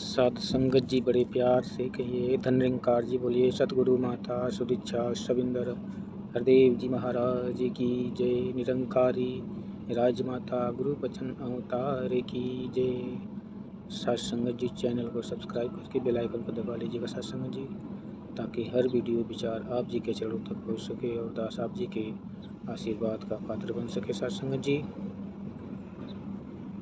सत्संगत जी बड़े प्यार से कहिए। धन निरंकार जी बोलिए। सतगुरु माता सुदीक्षा शविंदर हरदेव जी महाराज की जय। निरंकारी राजमाता गुरु बचन अवतार की जय। सत्संगत जी चैनल को सब्सक्राइब करके बेल आइकन को दबा लीजिएगा सत्संगत जी, ताकि हर वीडियो विचार आप जी के चरणों तक पहुँच सके और दास आप जी के आशीर्वाद का पात्र बन सके। सत्संगत जी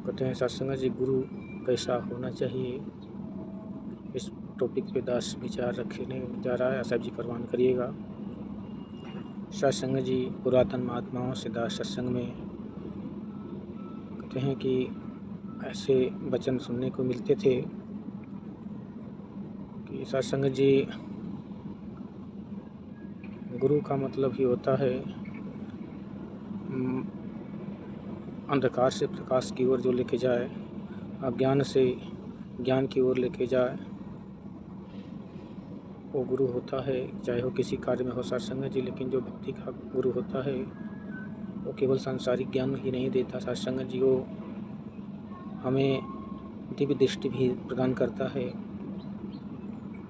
कहते हैं सत्संगत जी गुरु कैसा होना चाहिए, इस टॉपिक पे दास विचार रखने जा रहा है। आशा जी प्रवान करिएगा। सत्संग जी पुरातन महात्माओं से दास सत्संग में कहते हैं कि ऐसे वचन सुनने को मिलते थे कि सत्संग जी गुरु का मतलब ही होता है अंधकार से प्रकाश की ओर जो लेके जाए, अज्ञान से ज्ञान की ओर लेके जाए, वो गुरु होता है। चाहे वो किसी कार्य में हो सत्संग जी, लेकिन जो भक्ति का गुरु होता है वो केवल सांसारिक ज्ञान ही नहीं देता। सत्संग जी वो हमें दिव्य दृष्टि भी प्रदान करता है।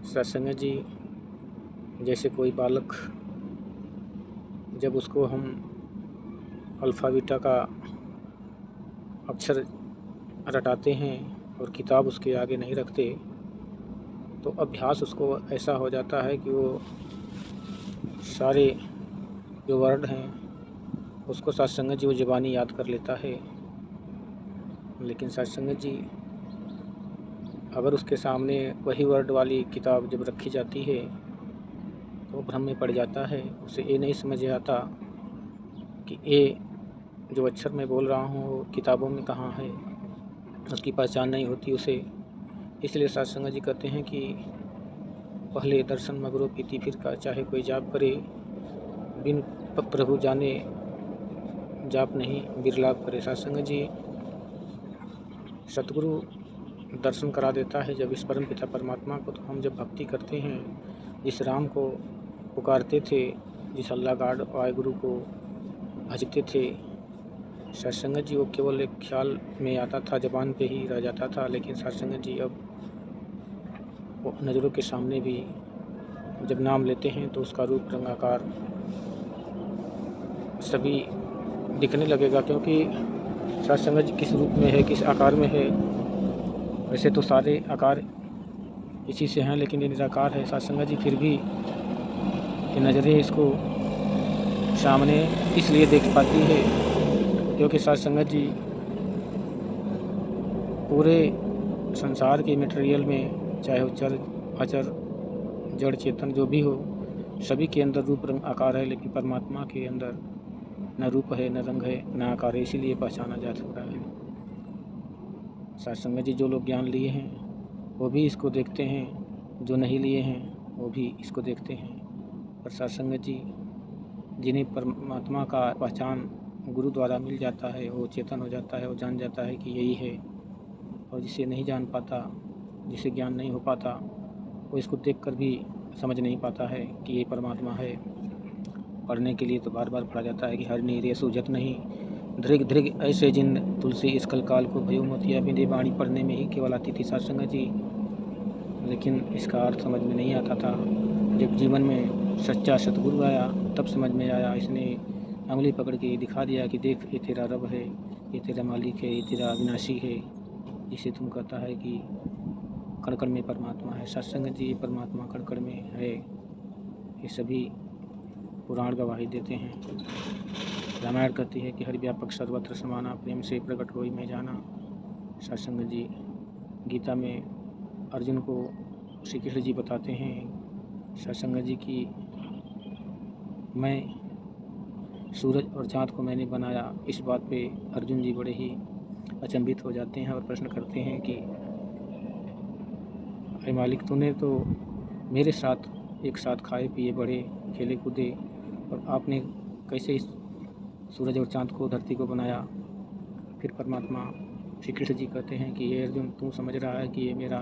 सत्संग जी जैसे कोई बालक, जब उसको हम अल्फ़ा बीटा का अक्षर रटाते हैं और किताब उसके आगे नहीं रखते, तो अभ्यास उसको ऐसा हो जाता है कि वो सारे जो वर्ड हैं उसको सत्संग जी वो ज़बानी याद कर लेता है। लेकिन सत्संग जी अगर उसके सामने वही वर्ड वाली किताब जब रखी जाती है तो भ्रम में पड़ जाता है। उसे ये नहीं समझ आता कि ये जो अक्षर मैं बोल रहा हूँ वो किताबों में कहाँ है, उसकी पहचान नहीं होती उसे। इसलिए सत्संग जी कहते हैं कि पहले दर्शन मगरो पीती फिर का, चाहे कोई जाप करे बिन प्रभु जाने जाप नहीं बिरलाप करे। सत्संग जी सतगुरु दर्शन करा देता है जब इस परम पिता परमात्मा को। तो हम जब भक्ति करते हैं, जिस राम को पुकारते थे, जिस अल्लाह गाड वाहिगुरु को भजते थे, सत्संग जी वो केवल एक ख्याल में आता था, जबान पे ही रह जाता था। लेकिन सत्संग जी अब वो नज़रों के सामने भी जब नाम लेते हैं तो उसका रूप रंग आकार सभी दिखने लगेगा। क्योंकि सत्संग जी किस रूप में है, किस आकार में है, वैसे तो सारे आकार इसी से हैं, लेकिन ये निराकार है। सत्संग जी फिर भी कि नज़रें इसको सामने इसलिए देख पाती है क्योंकि सत्संग जी पूरे संसार के मटेरियल में, चाहे वो चर अचर जड़ चेतन जो भी हो, सभी के अंदर रूप रंग आकार है, लेकिन परमात्मा के अंदर न रूप है, न रंग है, न आकार है। इसीलिए पहचाना जा सकता है। सत्संग जी जो लोग ज्ञान लिए हैं वो भी इसको देखते हैं, जो नहीं लिए हैं वो भी इसको देखते हैं। पर सत्संग जी जिन्हें परमात्मा का पहचान गुरु द्वारा मिल जाता है, वो चेतन हो जाता है, वो जान जाता है कि यही है। और जिसे नहीं जान पाता, जिसे ज्ञान नहीं हो पाता, वो इसको देखकर भी समझ नहीं पाता है कि ये परमात्मा है। पढ़ने के लिए तो बार बार पढ़ा जाता है कि हर नीरे सूझत नहीं, धृग धृग ऐसे जिन तुलसी इस कल काल को भयो मोतिया बिंदे वाणी पढ़ने में ही केवल आती थी सत्संग जी। लेकिन इसका अर्थ समझ में नहीं आता था। जब जीवन में सच्चा सतगुरु आया तब समझ में आया। इसने उंगली पकड़ के दिखा दिया कि देख ये तेरा रब है, ये तेरा मालिक है, ये तेरा अविनाशी है, जिसे तुम कहता है कि कण कण में परमात्मा है। सत्संग जी परमात्मा कण कण में है, ये सभी पुराण गवाही देते हैं। रामायण कहती है कि हरि व्यापक सर्वत्र समाना, प्रेम से प्रकट होई मैं जाना। सत्संग जी गीता में अर्जुन को श्री कृष्ण जी बताते हैं सत्संग जी की मैं सूरज और चाँद को मैंने बनाया। इस बात पे अर्जुन जी बड़े ही अचंभित हो जाते हैं और प्रश्न करते हैं कि अरे मालिक, तूने तो मेरे साथ एक साथ खाए पिए बढ़े खेले कूदे, और आपने कैसे इस सूरज और चाँद को धरती को बनाया। फिर परमात्मा श्री कृष्ण जी कहते हैं कि ये अर्जुन, तू समझ रहा है कि ये मेरा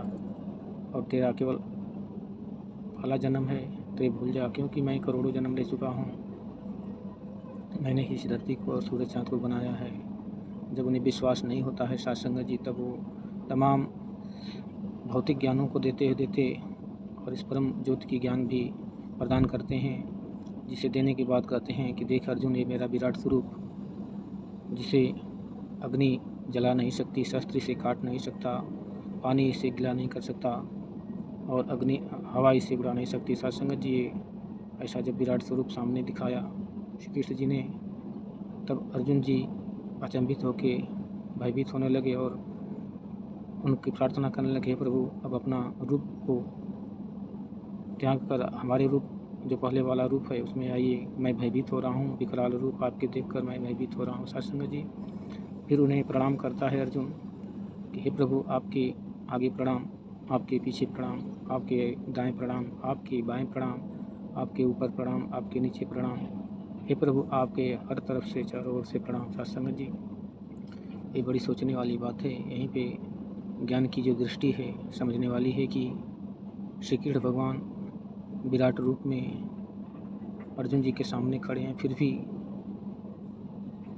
और तेरा केवल पहला जन्म है, तो ये भूल जा, क्योंकि मैं करोड़ों जन्म ले चुका हूँ। मैंने ही इस धरती को और सूरज चाँद को बनाया है। जब उन्हें विश्वास नहीं होता है सत्संग जी, तब वो तमाम भौतिक ज्ञानों को देते और इस परम ज्योति की ज्ञान भी प्रदान करते हैं, जिसे देने के बाद कहते हैं कि देख अर्जुन, ये मेरा विराट स्वरूप, जिसे अग्नि जला नहीं सकती, शस्त्र इसे काट नहीं सकता, पानी इसे गिला नहीं कर सकता और हवा इसे उड़ा नहीं सकती। साथ संगत जी, ऐसा जब विराट स्वरूप सामने दिखाया श्री कृष्ण जी ने, तब अर्जुन जी अचंभित होके भयभीत होने लगे और उनकी प्रार्थना करने लगे, प्रभु अब अपना रूप को त्याग कर हमारे रूप, जो पहले वाला रूप है, उसमें आइए, मैं भयभीत हो रहा हूँ, विकराल रूप आपके देखकर मैं भयभीत हो रहा हूँ। साथ संगत जी, फिर उन्हें प्रणाम करता है अर्जुन कि हे प्रभु, आपके आगे प्रणाम, आपके पीछे प्रणाम, आपके दाएं प्रणाम, आपके बाएं प्रणाम, आपके ऊपर प्रणाम, आपके नीचे प्रणाम, हे प्रभु आपके हर तरफ से चारों ओर से प्रणाम। साथ संगत जी, ये बड़ी सोचने वाली बात है। यहीं पे ज्ञान की जो दृष्टि है समझने वाली है कि श्री कृष्ण भगवान विराट रूप में अर्जुन जी के सामने खड़े हैं, फिर भी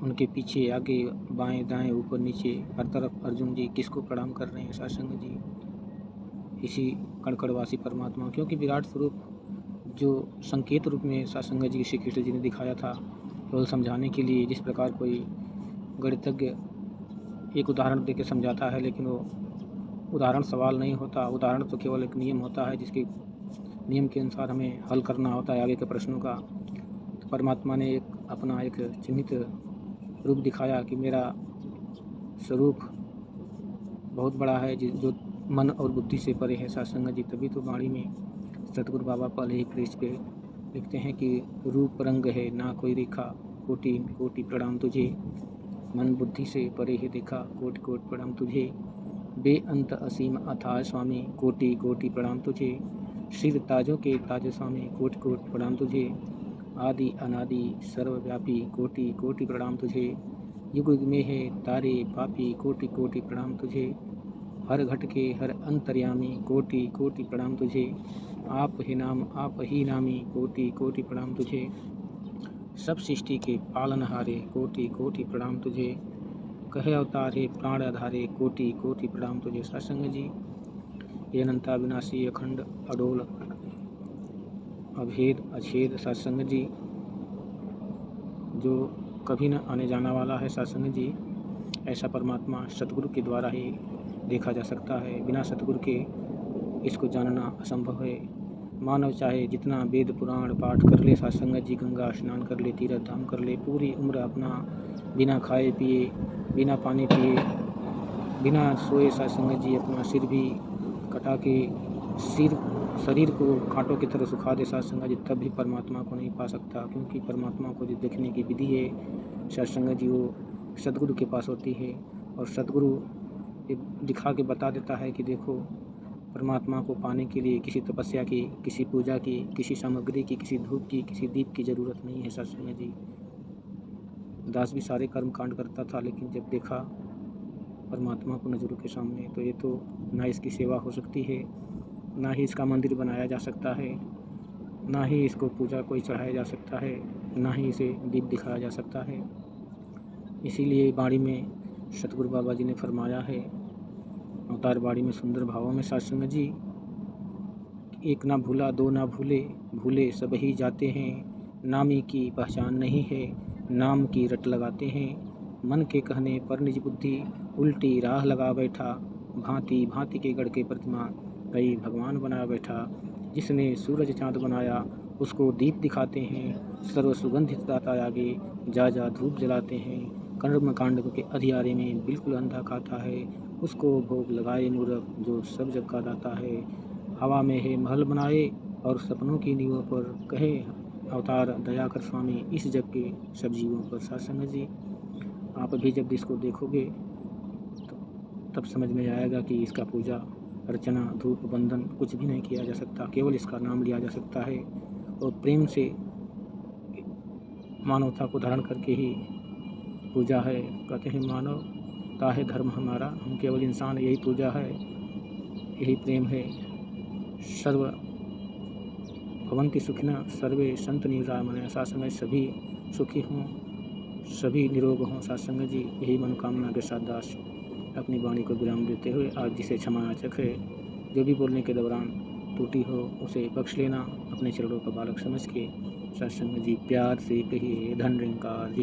उनके पीछे आगे बाएं दाएं ऊपर नीचे हर तरफ अर्जुन जी किसको प्रणाम कर रहे हैं? साथ संगत जी, इसी कणकड़वासी परमात्मा, क्योंकि विराट स्वरूप जो संकेत रूप में साथ संगत जी श्री कृष्ण जी ने दिखाया था, केवल समझाने के लिए। जिस प्रकार कोई गणितज्ञ एक उदाहरण देकर समझाता है, लेकिन वो उदाहरण सवाल नहीं होता, उदाहरण तो केवल एक नियम होता है, जिसके नियम के अनुसार हमें हल करना होता है आगे के प्रश्नों का। तो परमात्मा ने अपना एक चिन्हित रूप दिखाया कि मेरा स्वरूप बहुत बड़ा है, जो मन और बुद्धि से परे है। साथ संगत जी, तभी तो वाणी में सतगुरु बाबा पहले ही पृष्ठ पे लिखते हैं कि रूप रंग है ना कोई रेखा, कोटि कोटि प्रणाम तुझे, मन बुद्धि से परे है देखा, कोटि कोटि प्रणाम तुझे, बेअंत असीम अथाह स्वामी, कोटि कोटि प्रणाम तुझे, सिर ताजों के ताज स्वामी, कोटि कोटि प्रणाम तुझे, आदि अनादि सर्वव्यापी, कोटि कोटि प्रणाम तुझे, युग युग में है तारे पापी, कोटि कोटि प्रणाम तुझे, हर घट के हर अंतर्यामी, कोटि कोटि प्रणाम तुझे, आप ही नाम आप ही नामी, कोटि कोटि प्रणाम तुझे, सब सृष्टि के पालनहारे, कोटि कोटि प्रणाम तुझे, कहे अवतारे प्राण आधारे, कोटि कोटि प्रणाम तुझे। सत्संग जी, ये अनंता विनाशी अखंड अडोल अभेद अछेद सत्संग जी, जो कभी न आने जाना वाला है। सत्संग जी, ऐसा परमात्मा सतगुरु के द्वारा ही देखा जा सकता है, बिना सतगुरु के इसको जानना असंभव है। मानव चाहे जितना वेद पुराण पाठ कर ले, सत्संग जी, गंगा स्नान कर ले, तीर्थ धाम कर ले, पूरी उम्र अपना बिना खाए पिए, बिना पानी पिए, बिना सोए, सत्संग जी, अपना सिर भी कटा के शरीर को कांटों की तरह सुखा दे सत्संग जी, तब भी परमात्मा को नहीं पा सकता। क्योंकि परमात्मा को जो देखने की विधि है सत्संग जी, वो सतगुरु के पास होती है। और सतगुरु दिखा के बता देता है कि देखो, परमात्मा को पाने के लिए किसी तपस्या की, किसी पूजा की, किसी सामग्री की, किसी धूप की, किसी दीप की ज़रूरत नहीं है। सत्संग जी, दास भी सारे कर्म कांड करता था, लेकिन जब देखा परमात्मा को नज़रों के सामने, तो ये तो ना इसकी सेवा हो सकती है, ना ही इसका मंदिर बनाया जा सकता है, ना ही इसको पूजा कोई चढ़ाया जा सकता है, ना ही इसे दीप दिखाया जा सकता है। इसीलिए बाड़ी में सतगुरु बाबा जी ने फरमाया है, अवतार बाड़ी में सुंदर भावों में, सत्संग जी, एक ना भूला दो ना भूले, भूले सब ही जाते हैं, नामी की पहचान नहीं है, नाम की रट लगाते हैं, मन के कहने पर निज बुद्धि उल्टी राह लगा बैठा, भांति भांति के गढ़ के प्रतिमा कई भगवान बना बैठा, जिसने सूरज चाँद बनाया उसको दीप दिखाते हैं, सर्व सुगंधित दाता आगे जा जा धूप जलाते हैं, कर्म कांड के अधियारे में बिल्कुल अंधा खाता है, उसको भोग लगाए मूर्ख जो सब जग का दाता है, हवा में है महल बनाए और सपनों की नींवों पर कहे अवतार दया कर स्वामी इस जग के सब जीवों पर। सत्संग जी, आप भी जब इसको देखोगे तो तब समझ में आएगा कि इसका पूजा अर्चना धूप बंधन कुछ भी नहीं किया जा सकता, केवल इसका नाम लिया जा सकता है और प्रेम से मानवता को धारण करके ही पूजा है। कहते हैं मानवता है धर्म हमारा, हम केवल इंसान, यही पूजा है, यही प्रेम है। सर्व भवन्ति सुखिनः सर्वे सन्तु निरामया, सत्संग सभी सुखी हों, सभी निरोग हों। सत्संग जी, यही मनोकामना के साथ दास अपनी वाणी को विराम देते हुए आज जिसे क्षमा याचक है जो भी बोलने के दौरान त्रुटि हो उसे बख्श लेना, अपने चरणों का बालक समझ के। सत्संग जी प्यार से कहिए धन निरंकार।